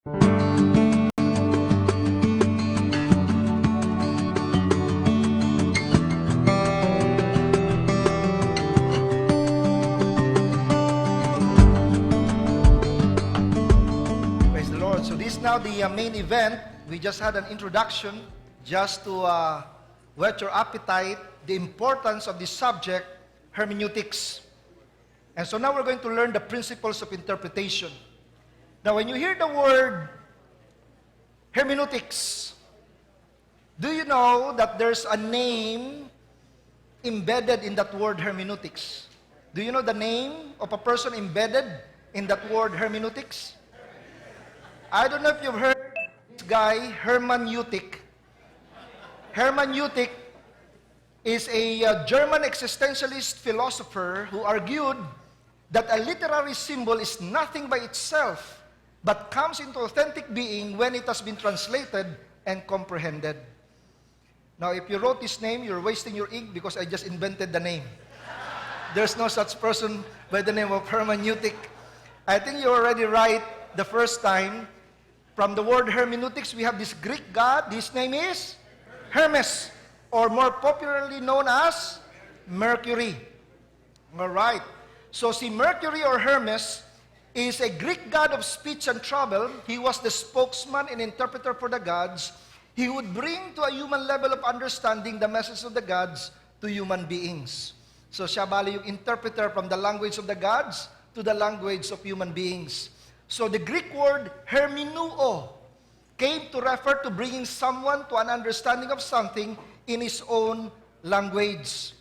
Praise the Lord. So this is now the main event. We just had an introduction just to whet your appetite, the importance of this subject, hermeneutics. And so now we're going to learn the principles of interpretation. Now when you hear the word hermeneutics, do you know that there's a name embedded in that word hermeneutics? Do you know the name of a person embedded in that word hermeneutics? I don't know if you've heard this guy, Hermeneutics. Hermeneutics is a German existentialist philosopher who argued that a literary symbol is nothing by itself, but comes into authentic being when it has been translated and comprehended. Now, if you wrote this name, you're wasting your ink because I just invented the name. There's no such person by the name of Hermeneutics. I think you're already right the first time. From the word hermeneutics, we have this Greek god. His name is Hermes, or more popularly known as Mercury. All right. So si Mercury or Hermes is a Greek god of speech and travel. He was the spokesman and interpreter for the gods. He would bring to a human level of understanding the message of the gods to human beings. So siya bali yung interpreter from the language of the gods to the language of human beings. So the Greek word hermeneuo came to refer to bringing someone to an understanding of something in his own language.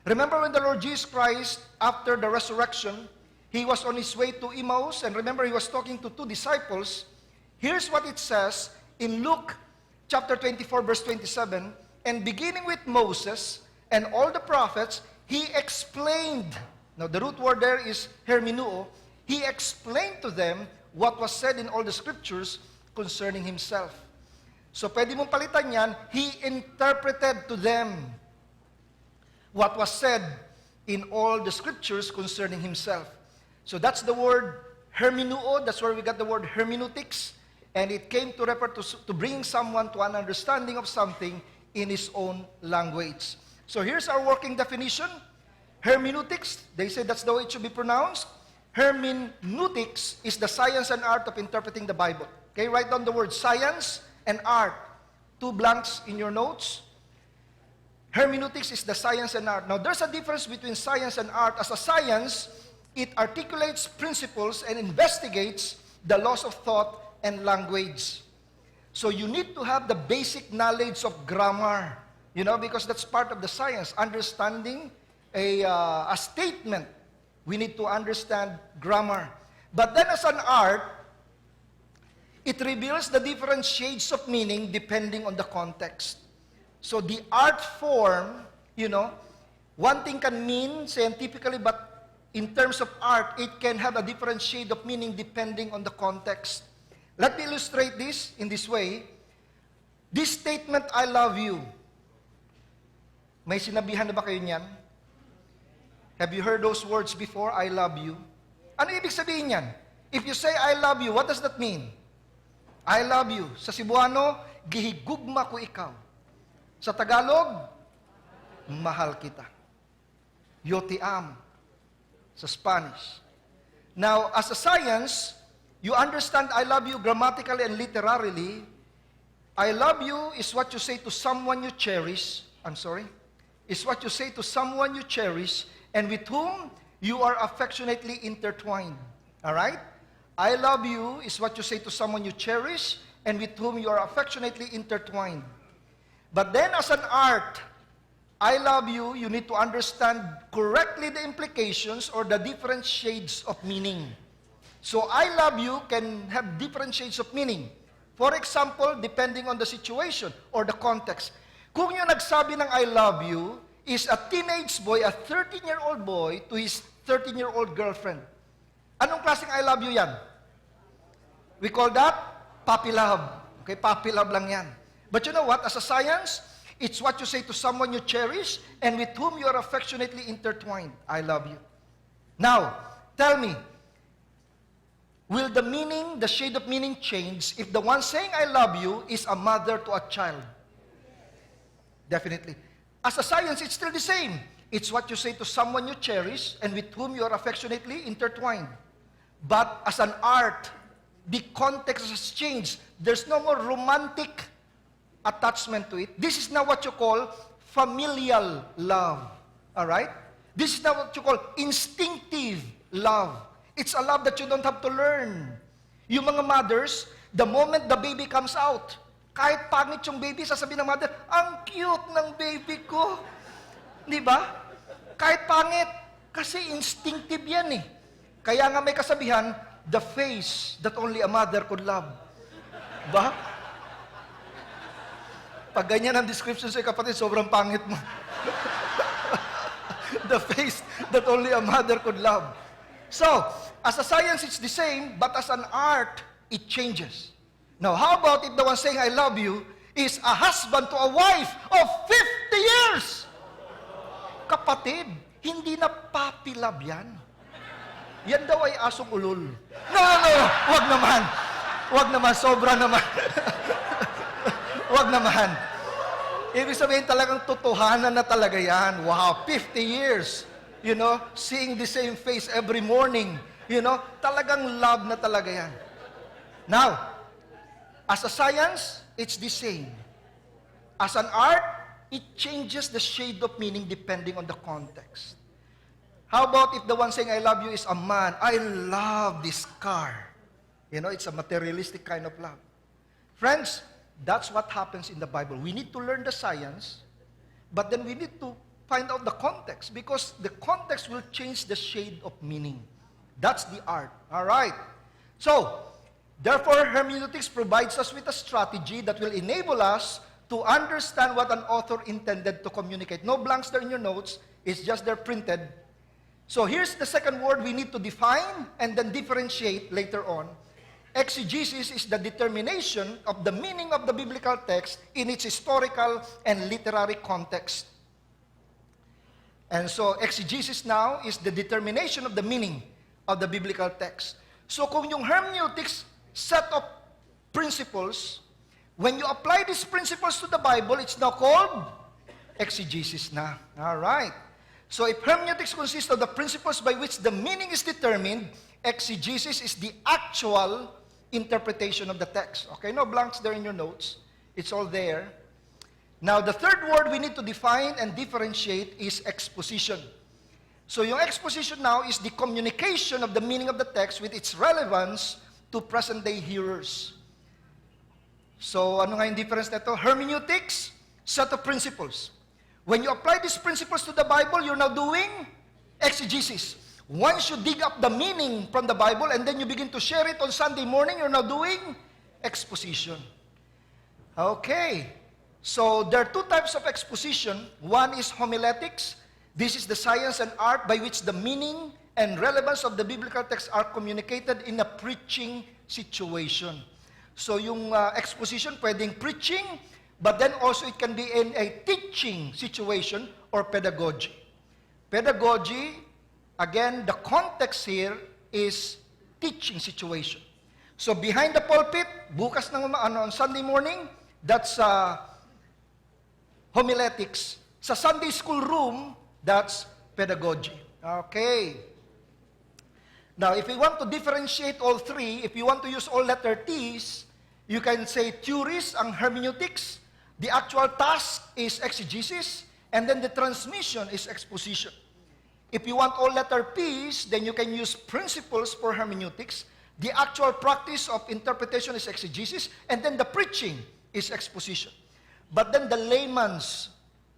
Remember when the Lord Jesus Christ, after the resurrection, he was on his way to Emmaus, and remember he was talking to two disciples. Here's what it says in Luke chapter 24, verse 27, and beginning with Moses and all the prophets, he explained, now the root word there is hermeneuo, he explained to them what was said in all the scriptures concerning himself. So pwede mong palitan yan, he interpreted to them what was said in all the scriptures concerning himself. So that's the word hermeneuo, that's where we got the word hermeneutics, and it came to refer to bringing someone to an understanding of something in his own language. So here's our working definition. Hermeneutics, they say that's the way it should be pronounced. Hermeneutics is the science and art of interpreting the Bible. Okay, write down the word science and art. 2 blanks in your notes. Hermeneutics is the science and art. Now, there's a difference between science and art. As a science, it articulates principles and investigates the laws of thought and language. So you need to have the basic knowledge of grammar, because that's part of the science. Understanding a statement, we need to understand grammar. But then as an art, it reveals the different shades of meaning depending on the context. So the art form, one thing can mean scientifically, but in terms of art, it can have a different shade of meaning depending on the context. Let me illustrate this in this way. This statement, I love you. May sinabihan na ba kayo niyan? Have you heard those words before? I love you. Ano ibig sabihin niyan? If you say, I love you, what does that mean? I love you. Sa Cebuano, gihigugma ko ikaw. Sa Tagalog, mahal kita. Yo te amo. Sa Spanish. Now, as a science, you understand I love you grammatically and literarily. I love you is what you say to someone you cherish. Is what you say to someone you cherish and with whom you are affectionately intertwined. All right? I love you is what you say to someone you cherish and with whom you are affectionately intertwined. But then as an art, I love you, you need to understand correctly the implications or the different shades of meaning. So I love you can have different shades of meaning. For example, depending on the situation or the context. Kung yung nagsabi ng I love you is a teenage boy, a 13-year-old boy to his 13-year-old girlfriend. Anong klaseng I love you yan? We call that puppy love. Okay, puppy love lang yan. But you know what? As a science, it's what you say to someone you cherish and with whom you are affectionately intertwined. I love you. Now, tell me, will the meaning, the shade of meaning change if the one saying I love you is a mother to a child? Definitely. As a science, it's still the same. It's what you say to someone you cherish and with whom you are affectionately intertwined. But as an art, the context has changed. There's no more romantic attachment to it. This is now what you call familial love. All right? This is now what you call instinctive love. It's a love that you don't have to learn. Yung mga mothers, the moment the baby comes out, kahit pangit yung baby, sasabihin ng mother, ang cute ng baby ko. Di ba? Kahit pangit. Kasi instinctive yan eh. Kaya nga may kasabihan, the face that only a mother could love. Ba? Pag ganyan ang description sa kapatid, sobrang pangit mo. The face that only a mother could love. So, as a science, it's the same, but as an art, it changes. Now, how about if the one saying, I love you, is a husband to a wife of 50 years? Kapatid, hindi na puppy love yan. Yan daw ay asong ulol. No, wag naman. Wag naman, sobra naman. Wag naman. Ibig sabihin talagang totohanan na talaga yan. Wow, 50 years. You know, seeing the same face every morning. You know, talagang love na talaga yan. Now, as a science, it's the same. As an art, it changes the shade of meaning depending on the context. How about if the one saying, I love you is a man? I love this car. You know, it's a materialistic kind of love. Friends, that's what happens in the Bible. We need to learn the science, but then we need to find out the context, because the context will change the shade of meaning. That's the art. All right. So, therefore, hermeneutics provides us with a strategy that will enable us to understand what an author intended to communicate. No blanks there in your notes. It's just there printed. So here's the second word we need to define and then differentiate later on. Exegesis is the determination of the meaning of the biblical text in its historical and literary context. And so exegesis now is the determination of the meaning of the biblical text. So kung yung hermeneutics set of principles, when you apply these principles to the Bible, it's now called exegesis na. All right. So if hermeneutics consists of the principles by which the meaning is determined, exegesis is the actual interpretation of the text. Okay, no blanks there in your notes. It's all there. Now, the third word we need to define and differentiate is exposition. So yung exposition now is the communication of the meaning of the text with its relevance to present-day hearers. So, ano nga yung difference nito? Hermeneutics, set of principles. When you apply these principles to the Bible, you're now doing exegesis. Once you dig up the meaning from the Bible and then you begin to share it on Sunday morning, you're now doing exposition. Okay. So, there are two types of exposition. One is homiletics. This is the science and art by which the meaning and relevance of the biblical text are communicated in a preaching situation. So, yung exposition, pwedeng preaching, but then also it can be in a teaching situation or pedagogy. Pedagogy, again, the context here is teaching situation. So, behind the pulpit, bukas ng on Sunday morning, that's homiletics. Sa Sunday school room, that's pedagogy. Okay. Now, if we want to differentiate all three, if you want to use all letter T's, you can say theories ang hermeneutics, the actual task is exegesis, and then the transmission is exposition. If you want all letter P's, then you can use principles for hermeneutics, the actual practice of interpretation is exegesis, and then the preaching is exposition. But then the layman's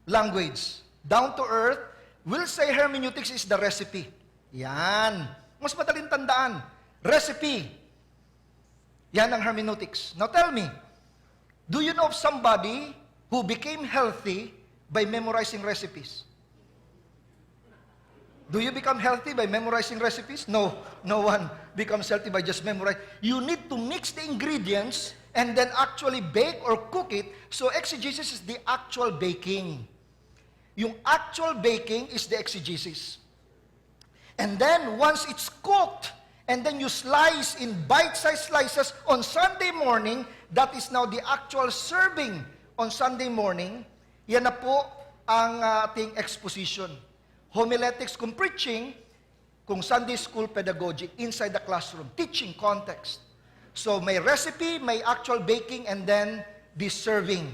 language, down to earth, will say hermeneutics is the recipe. Yan. Mas madaling tandaan. Recipe. Yan ang hermeneutics. Now tell me, do you know of somebody who became healthy by memorizing recipes? Do you become healthy by memorizing recipes? No. No one becomes healthy by just memorizing. You need to mix the ingredients and then actually bake or cook it. So exegesis is the actual baking. Yung actual baking is the exegesis. And then once it's cooked and then you slice in bite-sized slices on Sunday morning. That is now the actual serving on Sunday morning. Yan na po ang ating exposition. Homiletics kung preaching, kung Sunday school pedagogy, inside the classroom, teaching context. So may recipe, may actual baking, and then the serving.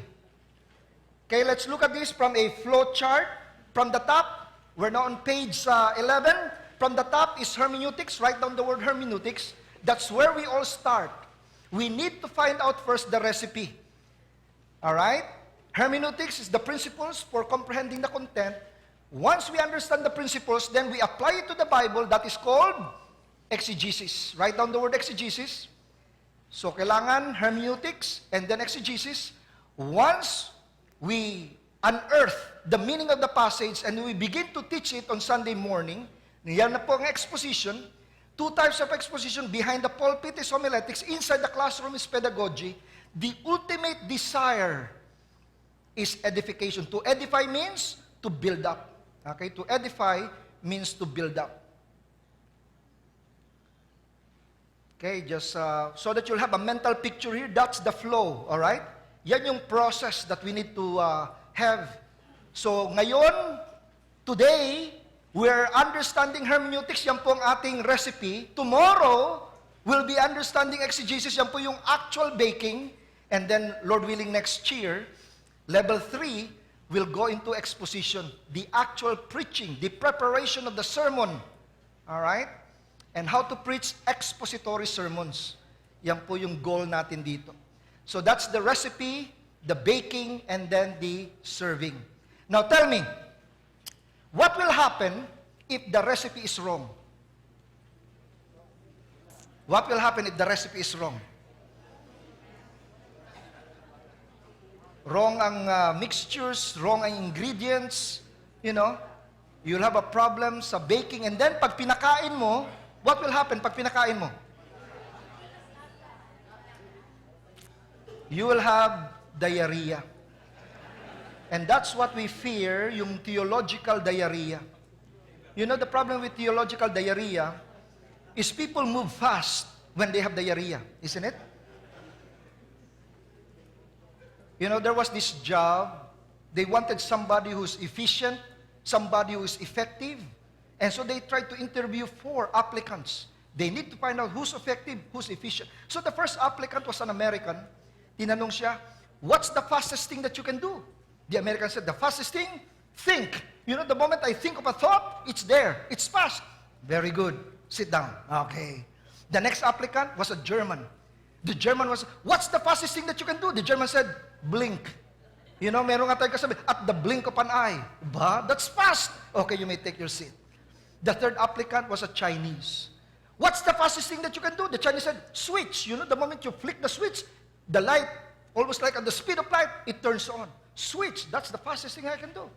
Okay, let's look at this from a flow chart. From the top, we're now on page 11. From the top is hermeneutics. Write down the word hermeneutics. That's where we all start. We need to find out first the recipe. All right? Hermeneutics is the principles for comprehending the content. Once we understand the principles, then we apply it to the Bible. That is called exegesis. Write down the word exegesis. So, kailangan hermeneutics and then exegesis. Once we unearth the meaning of the passage and we begin to teach it on Sunday morning, yan na po ang exposition. Two types of exposition. Behind the pulpit is homiletics. Inside the classroom is pedagogy. The ultimate desire is edification. To edify means to build up. Okay? To edify means to build up. Okay, just so that you'll have a mental picture here, that's the flow, all right? Yan yung process that we need to have. So, ngayon, today, we're understanding hermeneutics, yan po ang ating recipe. Tomorrow, we'll be understanding exegesis, yan po yung actual baking. And then, Lord willing, next year, level 3, we'll go into exposition, the actual preaching, the preparation of the sermon. All right? And how to preach expository sermons. Yan po yung goal natin dito. So that's the recipe, the baking, and then the serving. Now tell me, what will happen if the recipe is wrong? What will happen if the recipe is wrong? Wrong ang mixtures, wrong ang ingredients, you know, you'll have a problem sa baking. And then, pag pinakain mo, what will happen pag pinakain mo? You will have diarrhea. And that's what we fear, yung theological diarrhea. You know, the problem with theological diarrhea is people move fast when they have diarrhea, isn't it? You know, there was this job, they wanted somebody who's efficient, somebody who is effective, and so they tried to interview 4 applicants. They need to find out who's effective, who's efficient. So the first applicant was an American. Tinanong siya, what's the fastest thing that you can do? The American said, the fastest thing? Think. You know, the moment I think of a thought, it's there. It's fast. Very good. Sit down. Okay. The next applicant was a German. The German was, what's the fastest thing that you can do? The German said, blink. You know, meron nga tayong kasabi, at the blink of an eye. Ba? That's fast. Okay, you may take your seat. The third applicant was a Chinese. What's the fastest thing that you can do? The Chinese said, switch. You know, the moment you flick the switch, the light, almost like at the speed of light, it turns on. Switch. That's the fastest thing I can do.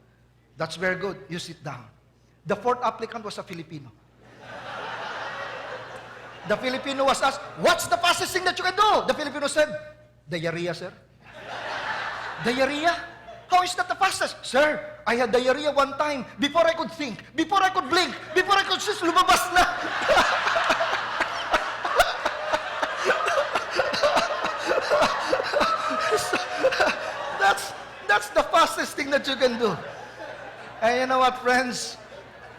That's very good. You sit down. The fourth applicant was a Filipino. The Filipino was asked, what's the fastest thing that you can do? The Filipino said, diarrhea, sir. Diarrhea? How is that the fastest? Sir, I had diarrhea one time. Before I could think, before I could blink, before I could just lumabas na. That's the fastest thing that you can do. And you know what, friends?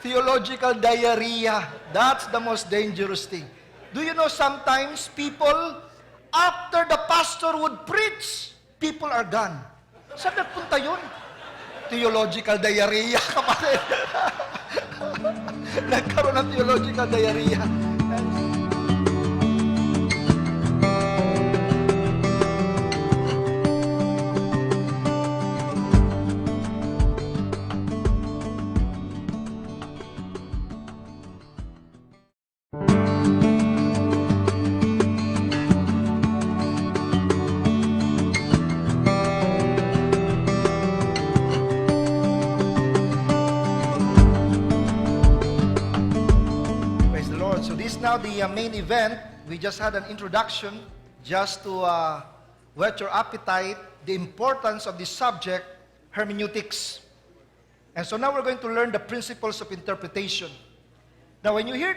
Theological diarrhea. That's the most dangerous thing. Do you know sometimes people, after the pastor would preach, people are gone. Saan nagpunta yun? Theological diarrhea, kapatid. Nagkaroon ng theological diarrhea. Now the main event, we just had an introduction just to whet your appetite, the importance of this subject, hermeneutics. And so now we're going to learn the principles of interpretation. Now when you hear